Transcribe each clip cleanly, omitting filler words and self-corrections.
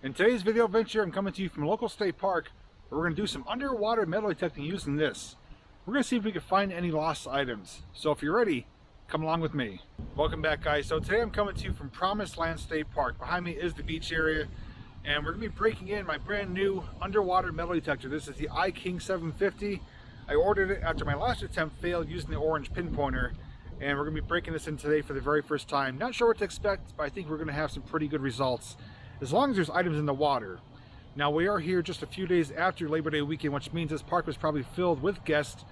In today's video venture, I'm coming to you from a local state park where we're going to do some underwater metal detecting using this. We're going to see if we can find any lost items. So if you're ready, come along with me. Welcome back, guys. So today I'm coming to you from Promised Land State Park. Behind me is the beach area, and we're going to be breaking in my brand new underwater metal detector. This is the iKing 750. I ordered it after my last attempt failed using the orange pinpointer, and we're going to be breaking this in today for the very first time. Not sure what to expect, but I think we're going to have some pretty good results, as long as there's items in the water. Now, we are here just a few days after Labor Day weekend, which means this park was probably filled with guests,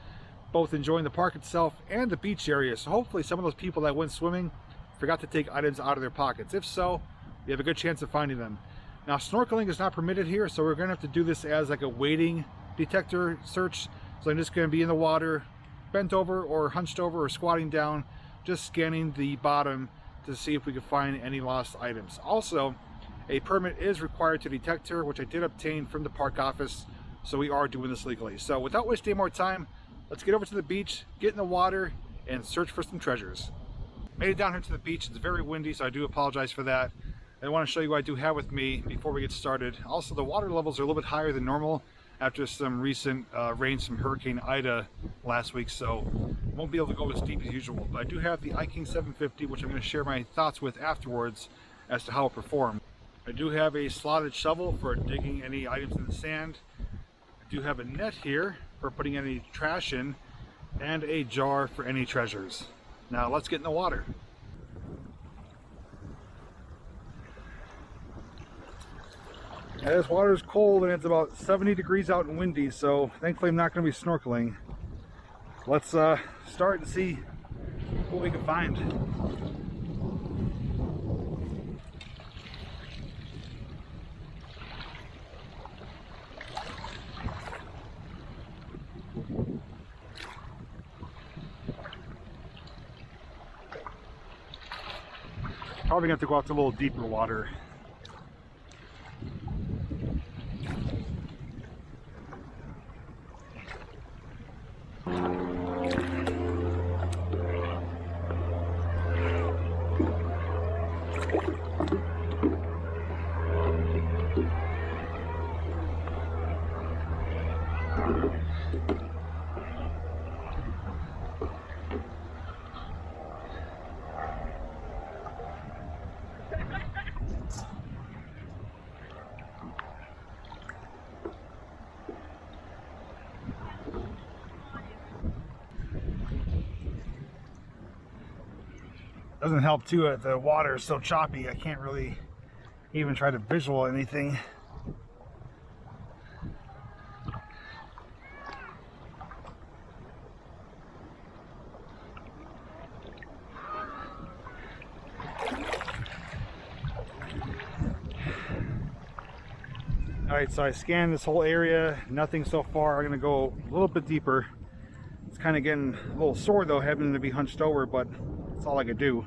both enjoying the park itself and the beach area. So hopefully some of those people that went swimming forgot to take items out of their pockets. If so, you have a good chance of finding them. Now, snorkeling is not permitted here, so we're going to have to do this as like a wading detector search. So I'm just going to be in the water, bent over or hunched over or squatting down, just scanning the bottom to see if we can find any lost items. Also, a permit is required to detector, which I did obtain from the park office, so we are doing this legally. So without wasting more time, let's get over to the beach, get in the water, and search for some treasures. Made it down here to the beach. It's very windy, so I do apologize for that. I want to show you what I do have with me before we get started. Also, the water levels are a little bit higher than normal after some recent rains from Hurricane Ida last week, so won't be able to go as deep as usual. But I do have the iKing 750, which I'm going to share my thoughts with afterwards as to how it performed. I do have a slotted shovel for digging any items in the sand. I do have a net here for putting any trash in, and a jar for any treasures. Now let's get in the water. Yeah, this water is cold and it's about 70 degrees out and windy, so thankfully I'm not going to be snorkeling. Let's start and see what we can find. Probably going to have to go out to a little deeper water. Doesn't help too that the water is so choppy. I can't really even try to visual anything. Alright, so I scanned this whole area, nothing so far. I'm gonna go a little bit deeper. It's kind of getting a little sore though, having to be hunched over, but that's all I could do.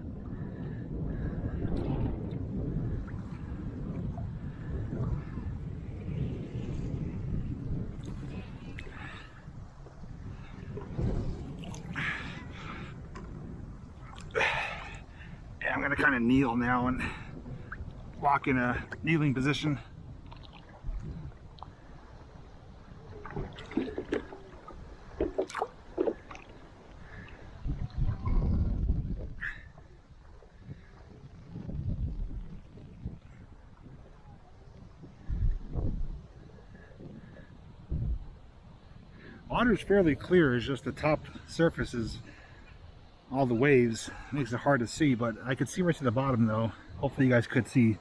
Yeah, I'm gonna kind of kneel now and walk in a kneeling position. Water is fairly clear, it's just the top surface is all the waves. It makes it hard to see, but I could see right to the bottom though. Hopefully you guys could see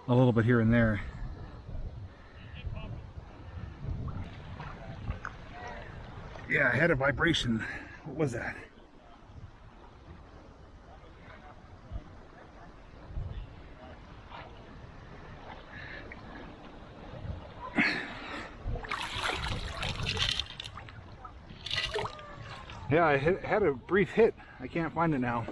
a little bit here and there. Yeah, I had a vibration. What was that? Yeah, I had a brief hit. I can't find it now.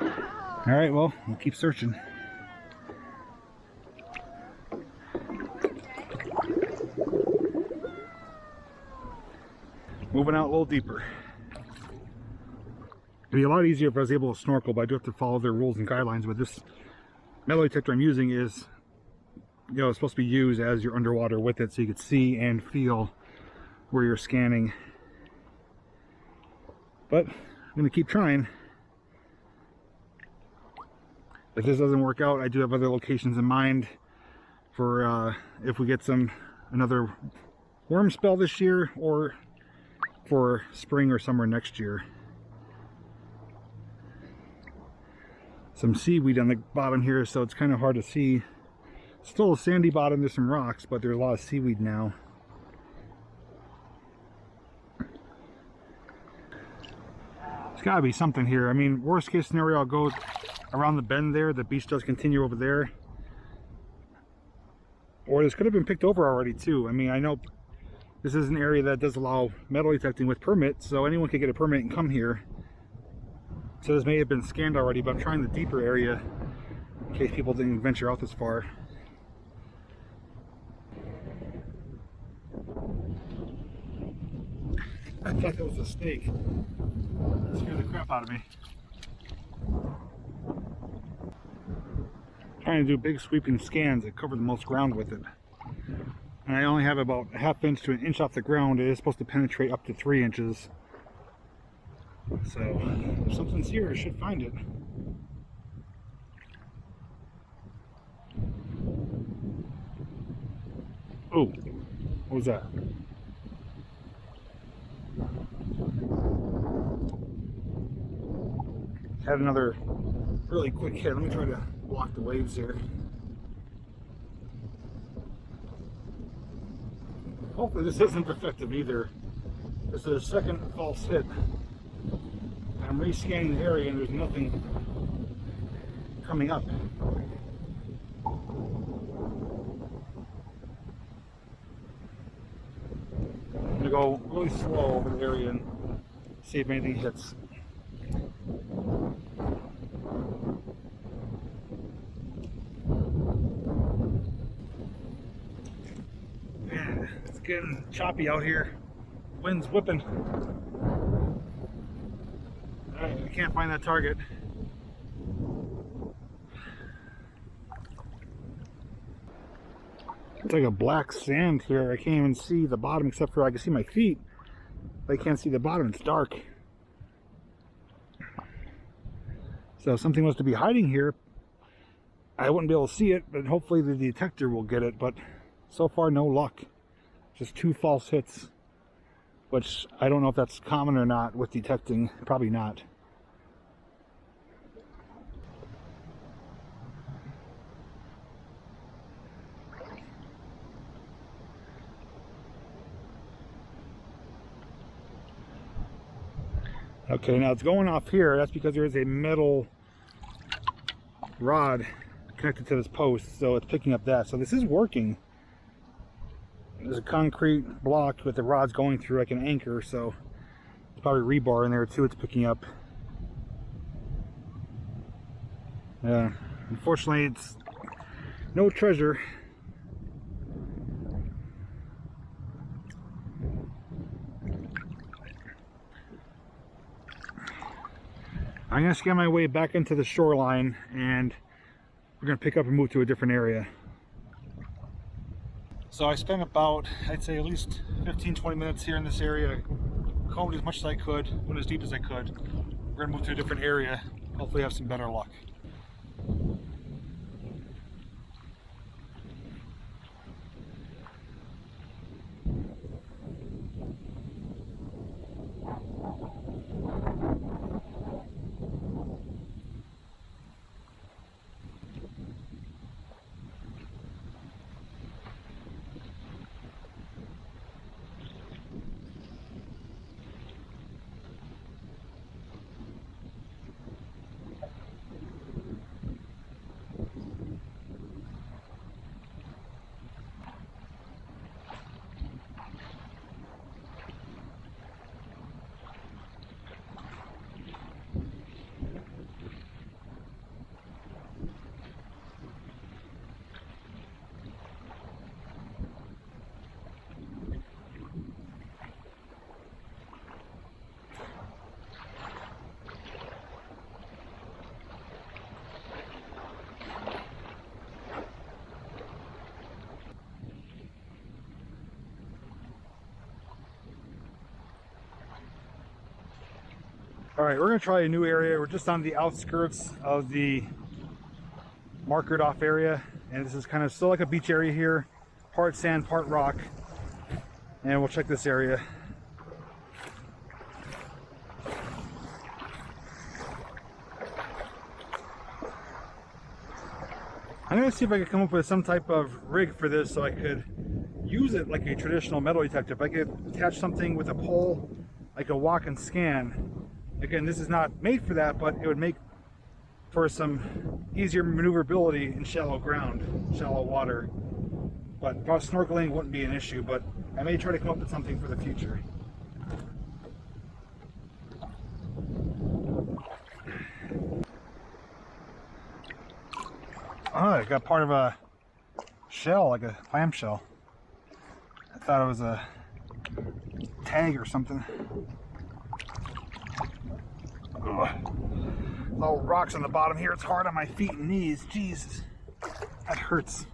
All right, well, we'll keep searching. Moving out a little deeper. It'd be a lot easier if I was able to snorkel, but I do have to follow their rules and guidelines. But this metal detector I'm using is, you know, it's supposed to be used as you're underwater with it, so you can see and feel where you're scanning. But I'm going to keep trying. If this doesn't work out, I do have other locations in mind for if we get another worm spell this year, or for spring or summer next year. Some seaweed on the bottom here, so it's kind of hard to see. Still a sandy bottom, there's some rocks, but there's a lot of seaweed now. There's gotta be something here. I mean, worst case scenario, I'll go around the bend there. The beach does continue over there. Or this could have been picked over already too. I mean, I know this is an area that does allow metal detecting with permits, so anyone could get a permit and come here. So this may have been scanned already, but I'm trying the deeper area in case people didn't venture out this far. I thought that was a snake. It scared the crap out of me. Trying to do big sweeping scans that cover the most ground with it. And I only have about a ½ inch to an inch off the ground. It is supposed to penetrate up to 3 inches. So if something's here, I should find it. Oh, what was that? Had another really quick hit. Let me try to block the waves here. Hopefully this isn't effective either. This is a second false hit. I'm rescanning the area and there's nothing coming up. I'm gonna go really slow over the area and see if anything hits. Man, it's getting choppy out here. Wind's whipping. Alright, I can't find that target. It's like a black sand here. I can't even see the bottom except for I can see my feet. But I can't see the bottom. It's dark. So something must be hiding here. I wouldn't be able to see it, but hopefully the detector will get it. But so far, no luck. Just 2 false hits, which I don't know if that's common or not with detecting. Probably not. Okay, now it's going off here. That's because there is a metal rod connected to this post, so it's picking up that. So this is working. There's a concrete block with the rods going through like an anchor, so there's probably rebar in there too. It's picking up. Unfortunately, it's no treasure. I'm going to scan my way back into the shoreline and we're going to pick up and move to a different area. So I spent about, I'd say at least 15-20 minutes here in this area. Combed as much as I could, went as deep as I could. We're going to move to a different area, hopefully have some better luck. All right, we're gonna try a new area. We're just on the outskirts of the markered off area, and this is kind of still like a beach area here, part sand, part rock. And we'll check this area. I'm gonna see if I can come up with some type of rig for this so I could use it like a traditional metal detector. If I could attach something with a pole, I could walk and scan. Again, this is not made for that, but it would make for some easier maneuverability in shallow ground, shallow water. But if I was snorkeling, it wouldn't be an issue, but I may try to come up with something for the future. Oh, I got part of a shell, like a clam shell. I thought it was a tag or something. Ugh. Little rocks on the bottom here. It's hard on my feet and knees. Jesus, that hurts.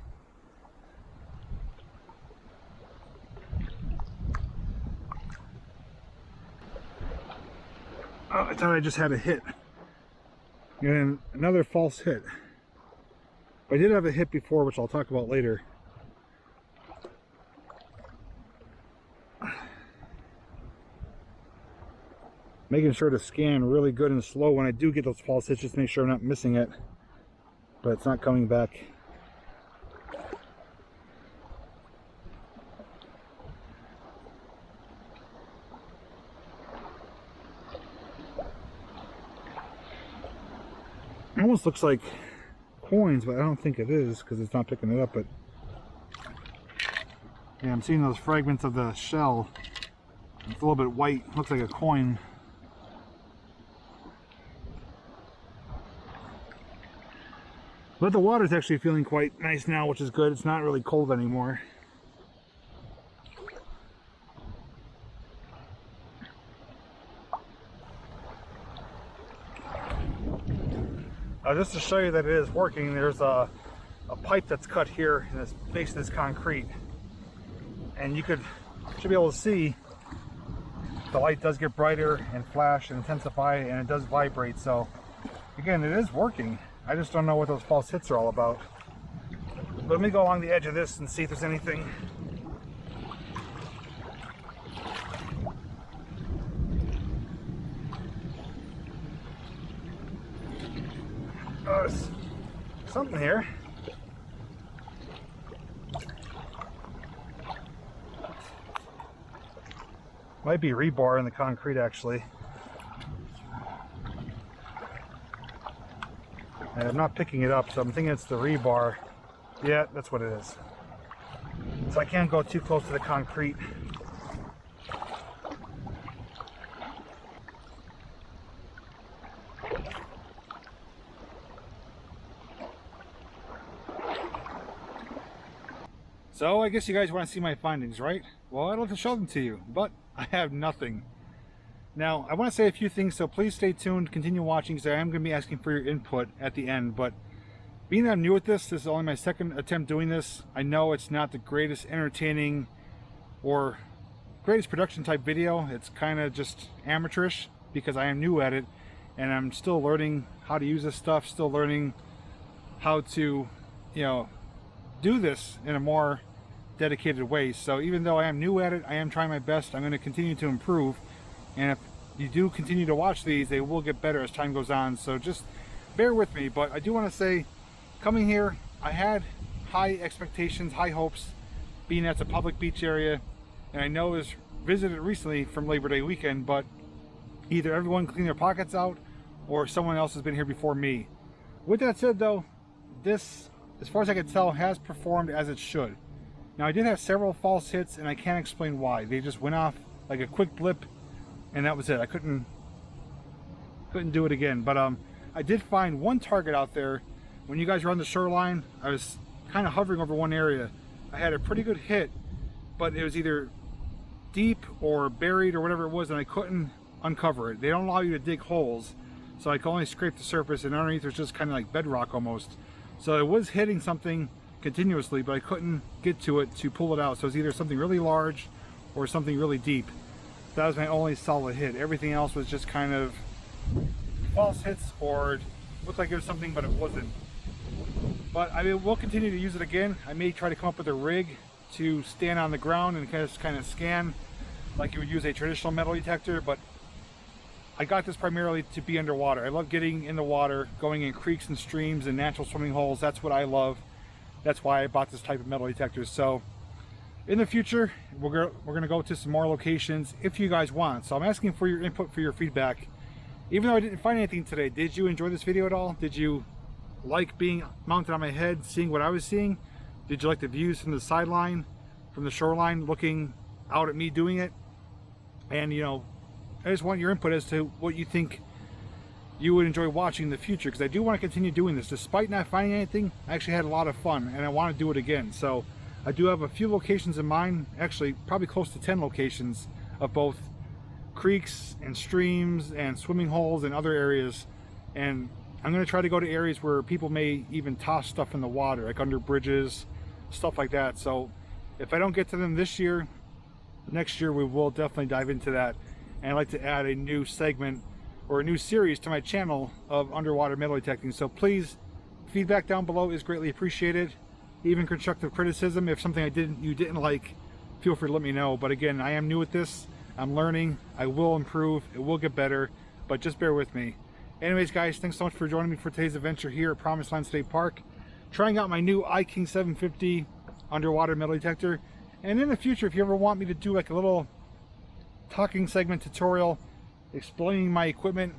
Oh, I thought I just had a hit. And another false hit. I did have a hit before, which I'll talk about later. Making sure to scan really good and slow when I do get those false hits, just to make sure I'm not missing it. But it's not coming back. It almost looks like coins, but I don't think it is because it's not picking it up. But yeah, I'm seeing those fragments of the shell. It's a little bit white, looks like a coin. But the water's actually feeling quite nice now, which is good. It's not really cold anymore. Just to show you that it is working, there's a pipe that's cut here in this base of this concrete, and you should be able to see the light does get brighter and flash and intensify, and it does vibrate. So again, it is working. I just don't know what those false hits are all about. But let me go along the edge of this and see if there's anything. Oh, there's something here. Might be rebar in the concrete, actually. And I'm not picking it up, so I'm thinking it's the rebar. Yeah, that's what it is. So I can't go too close to the concrete. So I guess you guys want to see my findings, right? Well, I'd love to show them to you, but I have nothing. Now, I want to say a few things, so please stay tuned, continue watching, because I am going to be asking for your input at the end. But being that I'm new at this is only my second attempt doing this. I know it's not the greatest entertaining or greatest production type video. It's kind of just amateurish because I am new at it, and I'm still learning how to use this stuff, still learning how to, do this in a more dedicated way. So even though I am new at it, I am trying my best. I'm going to continue to improve, and if you do continue to watch these, they will get better as time goes on. So just bear with me. But I do want to say, coming here, I had high expectations, high hopes, being that's a public beach area, and I know it was visited recently from Labor Day weekend, but either everyone cleaned their pockets out or someone else has been here before me. With that said though, this, as far as I can tell, has performed as it should. Now, I did have several false hits, and I can't explain why. They just went off like a quick blip, and that was it. I couldn't do it again. But I did find one target out there. When you guys were on the shoreline, I was kind of hovering over one area. I had a pretty good hit, but it was either deep or buried or whatever it was, and I couldn't uncover it. They don't allow you to dig holes, so I could only scrape the surface, and underneath there's just kind of like bedrock almost. So it was hitting something continuously, but I couldn't get to it to pull it out. So it was either something really large or something really deep. That was my only solid hit. Everything else was just kind of false hits or looked like it was something but it wasn't. But I mean, we'll continue to use it again. I may try to come up with a rig to stand on the ground and kind of scan like you would use a traditional metal detector, but I got this primarily to be underwater. I love getting in the water, going in creeks and streams and natural swimming holes. That's what I love. That's why I bought this type of metal detector. So in the future, we're going to go to some more locations if you guys want. So I'm asking for your input, for your feedback. Even though I didn't find anything today, did you enjoy this video at all? Did you like being mounted on my head, seeing what I was seeing? Did you like the views from the sideline, from the shoreline, looking out at me doing it? And you know, I just want your input as to what you think you would enjoy watching in the future, because I do want to continue doing this. Despite not finding anything, I actually had a lot of fun and I want to do it again. So I do have a few locations in mind, actually probably close to 10 locations of both creeks and streams and swimming holes and other areas. And I'm going to try to go to areas where people may even toss stuff in the water, like under bridges, stuff like that. So if I don't get to them this year, next year we will definitely dive into that. And I'd like to add a new segment or a new series to my channel of underwater metal detecting. So please, feedback down below is greatly appreciated. Even constructive criticism. If something you didn't like, feel free to let me know. But again, I am new at this. I'm learning. I will improve. It will get better, but just bear with me. Anyways, guys, thanks so much for joining me for today's adventure here at Promised Land State Park, trying out my new iKing 750 underwater metal detector. And in the future, if you ever want me to do like a little talking segment tutorial explaining my equipment,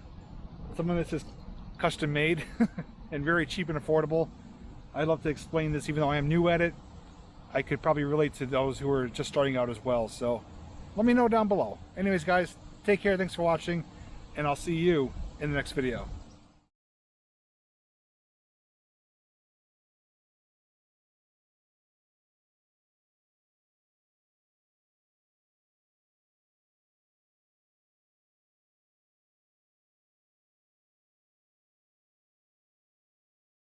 something that's just custom made and very cheap and affordable, I'd love to explain this. Even though I am new at it, I could probably relate to those who are just starting out as well. So let me know down below. Anyways, guys, take care, thanks for watching, and I'll see you in the next video.